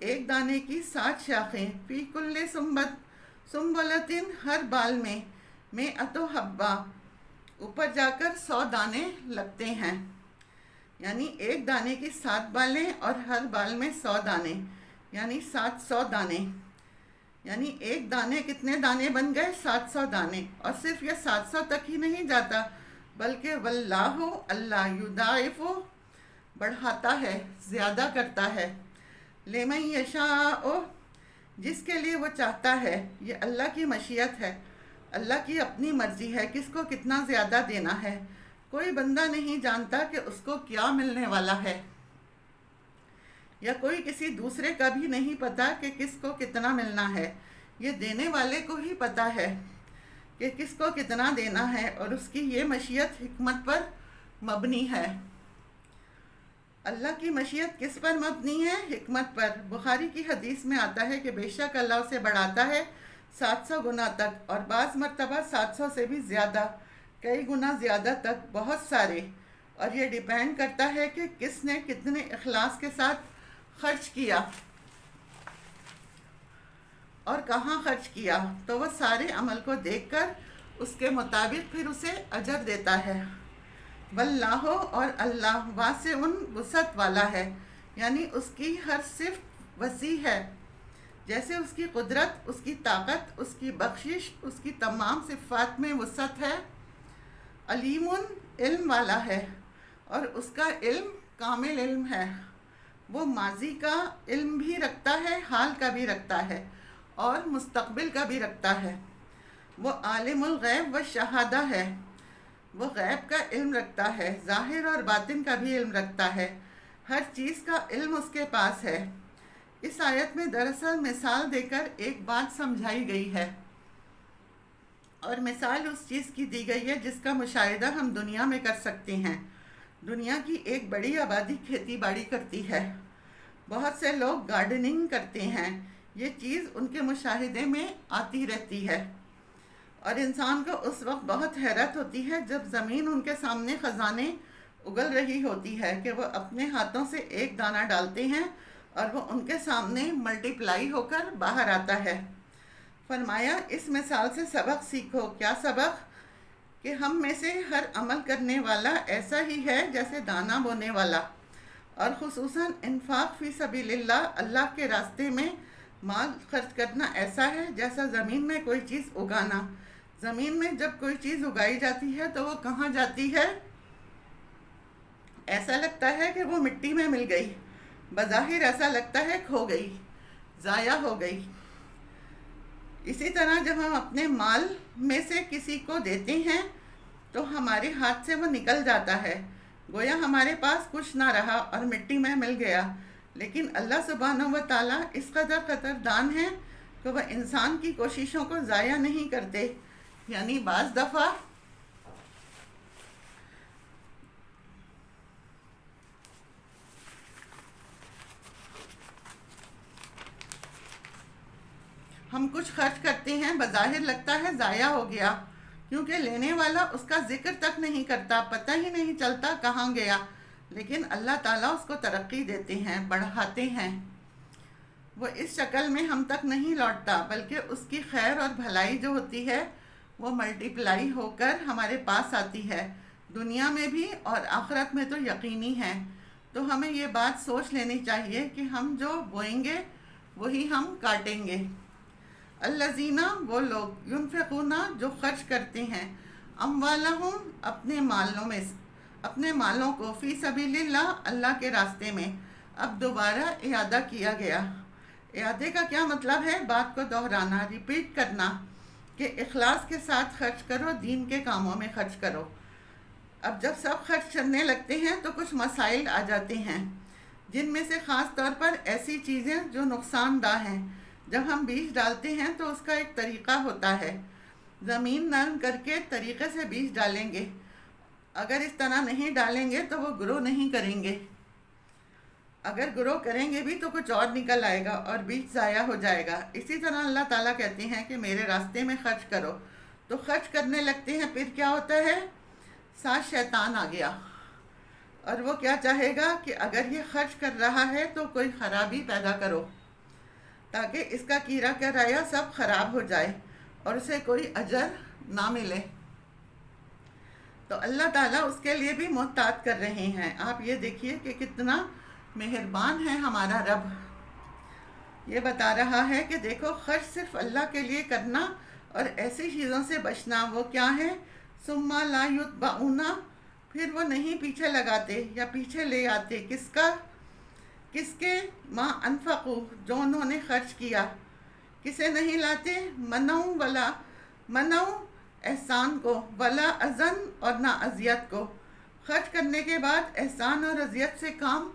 ایک دانے کی 7 شاخیں، فی کل سنبلتن، ہر بال میں حبہ، اوپر جا کر 100 دانے لگتے ہیں۔ یعنی ایک دانے کی 7 بالیں اور ہر بال میں 100 دانے، یعنی 700 دانے۔ یعنی ایک دانے کتنے دانے بن گئے؟ 700 دانے۔ اور صرف یہ 700 تک ہی نہیں جاتا، بلکہ واللہ، اللہ، یضاعف، بڑھاتا ہے، زیادہ کرتا ہے، لمن یشاء، جس کے لیے وہ چاہتا ہے۔ یہ اللہ کی مشیت ہے، اللہ کی اپنی مرضی ہے کس کو کتنا زیادہ دینا ہے۔ کوئی بندہ نہیں جانتا کہ اس کو کیا ملنے والا ہے، یا کوئی کسی دوسرے کا بھی نہیں پتا کہ کس کو کتنا ملنا ہے۔ یہ دینے والے کو ہی پتا ہے کہ کس کو کتنا دینا ہے، اور اس کی یہ مشیت حکمت پر مبنی ہے۔ اللہ کی مشیت کس پر مبنی ہے؟ حکمت پر۔ بخاری کی حدیث میں آتا ہے کہ بے شک اللہ اسے بڑھاتا ہے 700 گنا تک، اور بعض مرتبہ 700 سے بھی زیادہ، کئی گنا زیادہ تک، بہت سارے۔ اور یہ ڈیپینڈ کرتا ہے کہ کس نے کتنے اخلاص کے ساتھ خرچ کیا اور کہاں خرچ کیا، تو وہ سارے عمل کو دیکھ کر اس کے مطابق پھر اسے اجر دیتا ہے۔ واللہ، اور اللہ، واسع، وسعت والا ہے، یعنی اس کی ہر صفت وسیع ہے، جیسے اس کی قدرت، اس کی طاقت، اس کی بخشش، اس کی تمام صفات میں وسعت ہے۔ علیم، علم والا ہے، اور اس کا علم کامل علم ہے۔ وہ ماضی کا علم بھی رکھتا ہے، حال کا بھی رکھتا ہے، اور مستقبل کا بھی رکھتا ہے۔ وہ عالم الغیب و شہادہ ہے، وہ غیب کا علم رکھتا ہے، ظاہر اور باطن کا بھی علم رکھتا ہے، ہر چیز کا علم اس کے پاس ہے۔ اس آیت میں دراصل مثال دے کر ایک بات سمجھائی گئی ہے، اور مثال اس چیز کی دی گئی ہے جس کا مشاہدہ ہم دنیا میں کر سکتے ہیں۔ دنیا کی ایک بڑی آبادی کھیتی باڑی کرتی ہے، بہت سے لوگ گارڈننگ کرتے ہیں، یہ چیز ان کے مشاہدے میں آتی رہتی ہے، اور انسان کو اس وقت بہت حیرت ہوتی ہے جب زمین ان کے سامنے خزانے اگل رہی ہوتی ہے کہ وہ اپنے ہاتھوں سے ایک دانہ ڈالتے ہیں اور وہ ان کے سامنے ملٹیپلائی ہو کر باہر آتا ہے۔ فرمایا اس مثال سے سبق سیکھو۔ کیا سبق؟ کہ ہم میں سے ہر عمل کرنے والا ایسا ہی ہے جیسے دانہ بونے والا، اور خصوصاً انفاق فی سبیل اللہ، اللہ کے راستے میں مال خرچ کرنا ایسا ہے جیسا زمین میں کوئی چیز اگانا۔ زمین میں جب کوئی چیز اگائی جاتی ہے تو وہ کہاں جاتی ہے؟ ایسا لگتا ہے کہ وہ مٹی میں مل گئی، بظاہر ایسا لگتا ہے کھو گئی، ضائع ہو گئی۔ اسی طرح جب ہم اپنے مال میں سے کسی کو دیتے ہیں تو ہمارے ہاتھ سے وہ نکل جاتا ہے، گویا ہمارے پاس کچھ نہ رہا اور مٹی میں مل گیا۔ لیکن اللہ سبحانہ و تعالیٰ اس قدر قدردان ہے کہ وہ انسان کی کوششوں کو ضائع نہیں کرتے۔ یعنی بعض دفعہ ہم کچھ خرچ کرتے ہیں، بظاہر لگتا ہے ضائع ہو گیا، کیونکہ لینے والا اس کا ذکر تک نہیں کرتا، پتہ ہی نہیں چلتا کہاں گیا، لیکن اللہ تعالیٰ اس کو ترقی دیتے ہیں، بڑھاتے ہیں۔ وہ اس شکل میں ہم تک نہیں لوٹتا، بلکہ اس کی خیر اور بھلائی جو ہوتی ہے وہ ملٹیپلائی ہو کر ہمارے پاس آتی ہے، دنیا میں بھی اور آخرت میں تو یقینی ہے۔ تو ہمیں یہ بات سوچ لینی چاہیے کہ ہم جو بوئیں گے وہی ہم کاٹیں گے۔ الذین، وہ لوگ، ینفقون، جو خرچ کرتے ہیں، اموالہم، اپنے مالوں کو، فی سبیل اللہ، اللہ کے راستے میں۔ اب دوبارہ اعادہ کیا گیا۔ اعادے کا کیا مطلب ہے؟ بات کو دہرانا، ریپیٹ کرنا، کہ اخلاص کے ساتھ خرچ کرو، دین کے کاموں میں خرچ کرو۔ اب جب سب خرچ کرنے لگتے ہیں تو کچھ مسائل آ جاتے ہیں، جن میں سے خاص طور پر ایسی چیزیں جو نقصان دہ ہیں۔ جب ہم بیج ڈالتے ہیں تو اس کا ایک طریقہ ہوتا ہے، زمین نرم کر کے طریقے سے بیج ڈالیں گے، اگر اس طرح نہیں ڈالیں گے تو وہ گرو نہیں کریں گے، اگر گرو کریں گے بھی تو کچھ اور نکل آئے گا اور بیج ضائع ہو جائے گا۔ اسی طرح اللہ تعالیٰ کہتے ہیں کہ میرے راستے میں خرچ کرو، تو خرچ کرنے لگتے ہیں، پھر کیا ہوتا ہے؟ ساتھ شیطان آ گیا، اور وہ کیا چاہے گا کہ اگر یہ خرچ کر رہا ہے تو کوئی خرابی پیدا کرو، تاکہ اس کا کیڑا کرایہ سب خراب ہو جائے اور اسے کوئی اجر نہ ملے۔ تو اللہ تعالیٰ اس کے لیے بھی محتاط کر رہے ہیں۔ آپ یہ دیکھیے کہ کتنا مہربان ہے ہمارا رب۔ یہ بتا رہا ہے کہ دیکھو، خرچ صرف اللہ کے لیے کرنا اور ایسی چیزوں سے بچنا، وہ کیا ہے؟ ثم لا یتبعون، پھر وہ نہیں پیچھے لگاتے یا پیچھے لے آتے کس کا؟ کس کے؟ ما انفقوا، جو انہوں نے خرچ کیا۔ کسے نہیں لاتے؟ منعوا احسان کو، ولا اذن، اور نہ اذیت کو۔ خرچ کرنے کے بعد احسان اور اذیت سے کام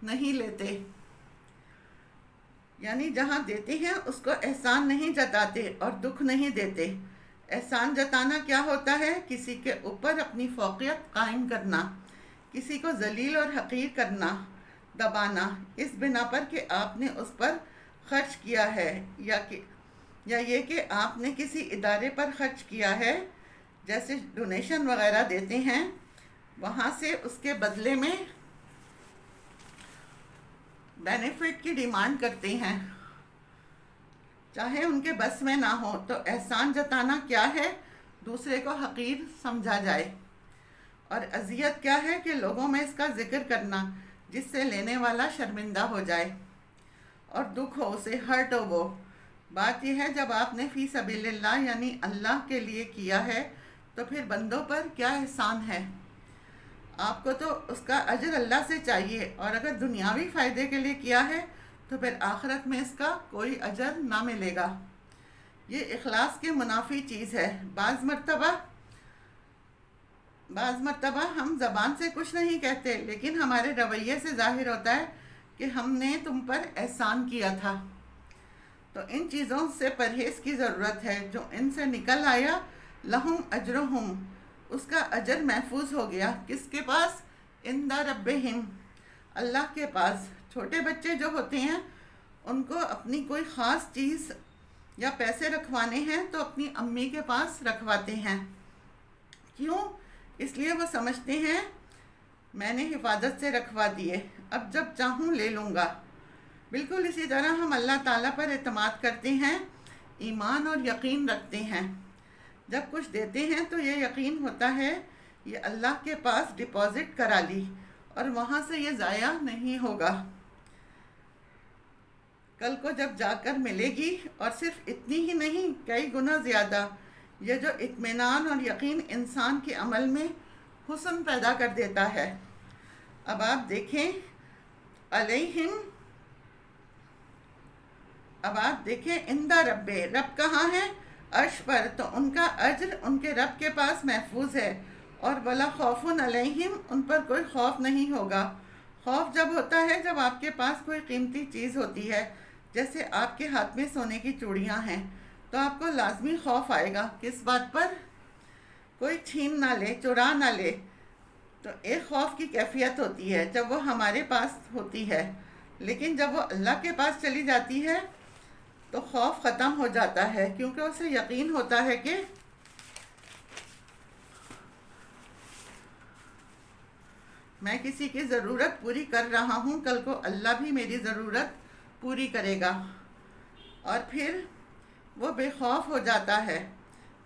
نہیں لیتے، یعنی جہاں دیتے ہیں اس کو احسان نہیں جتاتے اور دکھ نہیں دیتے۔ احسان جتانا کیا ہوتا ہے؟ کسی کے اوپر اپنی فوقیت قائم کرنا، کسی کو ذلیل اور حقیر کرنا، دبانا، اس بنا پر کہ آپ نے اس پر خرچ کیا ہے، یا یہ کہ آپ نے کسی ادارے پر خرچ کیا ہے، جیسے ڈونیشن وغیرہ دیتے ہیں، وہاں سے اس کے بدلے میں بینیفٹ کی ڈیمانڈ کرتے ہیں، چاہے ان کے بس میں نہ ہو۔ تو احسان جتانا کیا ہے؟ دوسرے کو حقیر سمجھا جائے، اور اذیت کیا ہے؟ کہ لوگوں میں اس کا ذکر کرنا جس سے لینے والا شرمندہ ہو جائے اور دکھ ہو، اسے ہرٹ ہو۔ وہ بات یہ ہے، جب آپ نے فی سبیل اللہ یعنی اللہ کے لیے کیا ہے تو پھر بندوں پر کیا احسان ہے؟ آپ کو تو اس کا اجر اللہ سے چاہیے، اور اگر دنیاوی فائدے کے لیے کیا ہے تو پھر آخرت میں اس کا کوئی اجر نہ ملے گا۔ یہ اخلاص کے منافی چیز ہے۔ بعض مرتبہ ہم زبان سے کچھ نہیں کہتے، لیکن ہمارے رویے سے ظاہر ہوتا ہے کہ ہم نے تم پر احسان کیا تھا۔ تو ان چیزوں سے پرہیز کی ضرورت ہے۔ جو ان سے نکل آیا، لہم اجرہم، اس کا اجر محفوظ ہو گیا۔ کس کے پاس؟ عند ربہم، اللہ کے پاس۔ چھوٹے بچے جو ہوتے ہیں ان کو اپنی کوئی خاص چیز یا پیسے رکھوانے ہیں تو اپنی امی کے پاس رکھواتے ہیں۔ کیوں؟ اس لیے وہ سمجھتے ہیں میں نے حفاظت سے رکھوا دیے، اب جب چاہوں لے لوں گا۔ بالکل اسی طرح ہم اللہ تعالیٰ پر اعتماد کرتے ہیں، ایمان اور یقین رکھتے ہیں۔ جب کچھ دیتے ہیں تو یہ یقین ہوتا ہے یہ اللہ کے پاس ڈپازٹ کرا لی اور وہاں سے یہ ضائع نہیں ہوگا، کل کو جب جا کر ملے گی۔ اور صرف اتنی ہی نہیں، کئی گنا زیادہ۔ یہ جو اطمینان اور یقین انسان کے عمل میں حسن پیدا کر دیتا ہے۔ اب آپ دیکھیں عند رب، رب کہاں ہے؟ عرش پر، تو ان کا اجر ان کے رب کے پاس محفوظ ہے۔ اور ولا خوف علیہم، ان پر کوئی خوف نہیں ہوگا۔ خوف جب ہوتا ہے جب آپ کے پاس کوئی قیمتی چیز ہوتی ہے، جیسے آپ کے ہاتھ میں سونے کی چوڑیاں ہیں، تو آپ کو لازمی خوف آئے گا۔ کس بات پر؟ کوئی چھین نہ لے، چرا نہ لے۔ تو ایک خوف کی کیفیت ہوتی ہے جب وہ ہمارے پاس ہوتی ہے، لیکن جب وہ اللہ کے پاس چلی جاتی ہے تو خوف ختم ہو جاتا ہے، کیونکہ اسے یقین ہوتا ہے کہ میں کسی کی ضرورت پوری کر رہا ہوں، کل کو اللہ بھی میری ضرورت پوری کرے گا، اور پھر وہ بے خوف ہو جاتا ہے۔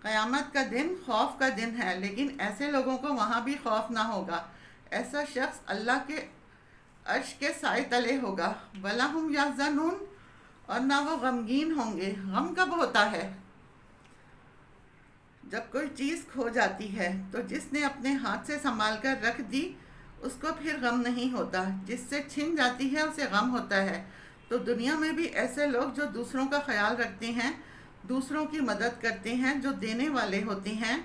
قیامت کا دن خوف کا دن ہے، لیکن ایسے لوگوں کو وہاں بھی خوف نہ ہوگا۔ ایسا شخص اللہ کے عرش کے سائے تلے ہوگا۔ وَلَا هُمْ يَحْزَنُونَ، اور نہ وہ غمگین ہوں گے۔ غم کب ہوتا ہے؟ جب کوئی چیز کھو جاتی ہے تو جس نے اپنے ہاتھ سے سنبھال کر رکھ دی اس کو پھر غم نہیں ہوتا، جس سے چھن جاتی ہے اسے غم ہوتا ہے۔ تو دنیا میں بھی ایسے لوگ جو دوسروں کا خیال رکھتے ہیں، دوسروں کی مدد کرتے ہیں، جو دینے والے ہوتے ہیں،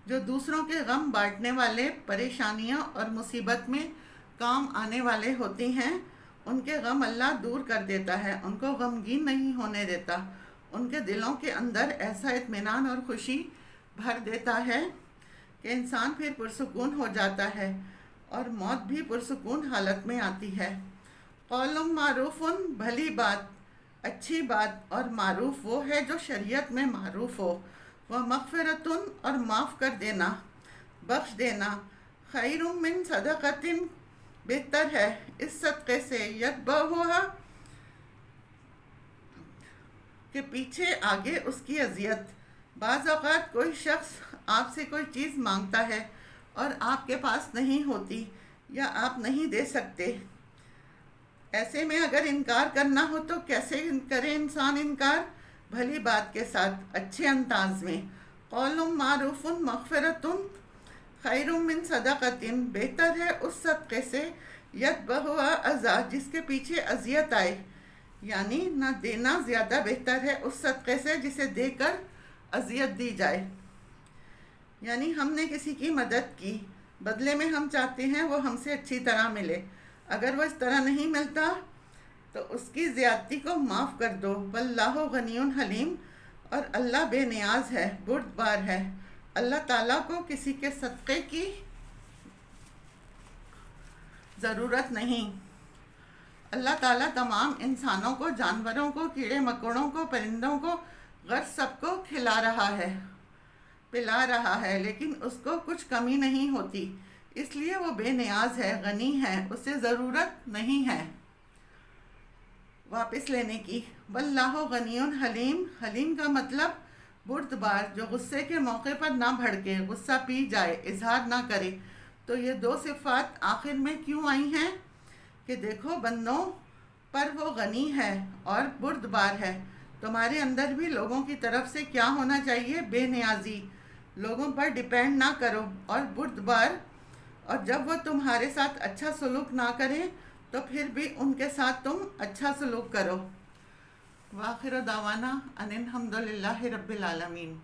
جو دوسروں کے غم بانٹنے والے، پریشانیاں اور مصیبت میں کام آنے والے ہوتے ہیں، ان کے غم اللہ دور کر دیتا ہے، ان کو غمگین نہیں ہونے دیتا، ان کے دلوں کے اندر ایسا اطمینان اور خوشی بھر دیتا ہے کہ انسان پھر پرسکون ہو جاتا ہے اور موت بھی پرسکون حالت میں آتی ہے۔ قول معروف، بھلی بات، اچھی بات، اور معروف وہ ہے جو شریعت میں معروف ہو۔ وہ مغفرت، اور معاف کر دینا، بخش دینا، خیر من صدقۃ، بہتر ہے اس صدقے سے، یتبعھا، کہ پیچھے آگے اس کی اذیت۔ بعض اوقات کوئی شخص آپ سے کوئی چیز مانگتا ہے اور آپ کے پاس نہیں ہوتی یا آپ نہیں دے سکتے۔ ایسے میں اگر انکار کرنا ہو تو کیسے کرے انسان انکار؟ بھلی بات کے ساتھ، اچھے انداز میں۔ قول معروف مغفرۃ خیر من صدقۃ، بہتر ہے اس صدقے سے یتبعھا اذی، جس کے پیچھے اذیت آئے، یعنی نہ دینا زیادہ بہتر ہے اس صدقے سے جسے دے کر اذیت دی جائے۔ یعنی ہم نے کسی کی مدد کی، بدلے میں ہم چاہتے ہیں وہ ہم سے اچھی طرح ملے، اگر وہ اس طرح نہیں ملتا تو اس کی زیادتی کو معاف کر دو۔ واللہ غنی حلیم، اور اللہ بے نیاز ہے، بردبار ہے۔ اللہ تعالیٰ کو کسی کے صدقے کی ضرورت نہیں۔ اللہ تعالیٰ تمام انسانوں کو، جانوروں کو، کیڑے مکوڑوں کو، پرندوں کو، غرض سب کو کھلا رہا ہے، پلا رہا ہے، لیکن اس کو کچھ کمی نہیں ہوتی، اس لیے وہ بے نیاز ہے، غنی ہے، اسے ضرورت نہیں ہے واپس لینے کی۔ واللہ غنی حلیم، حلیم کا مطلب بردبار، جو غصے کے موقع پر نہ بھڑکے، غصہ پی جائے، اظہار نہ کرے۔ تو یہ دو صفات آخر میں کیوں آئی ہیں؟ کہ دیکھو بندوں پر وہ غنی ہے اور بردبار ہے، تمہارے اندر بھی لوگوں کی طرف سے کیا ہونا چاہیے؟ بے نیازی، لوگوں پر ڈیپینڈ نہ کرو، اور بردبار، اور جب وہ تمہارے ساتھ اچھا سلوک نہ کریں تو پھر بھی ان کے ساتھ تم اچھا سلوک کرو۔ وآخر دعوانا ان الحمد للہ رب العالمین۔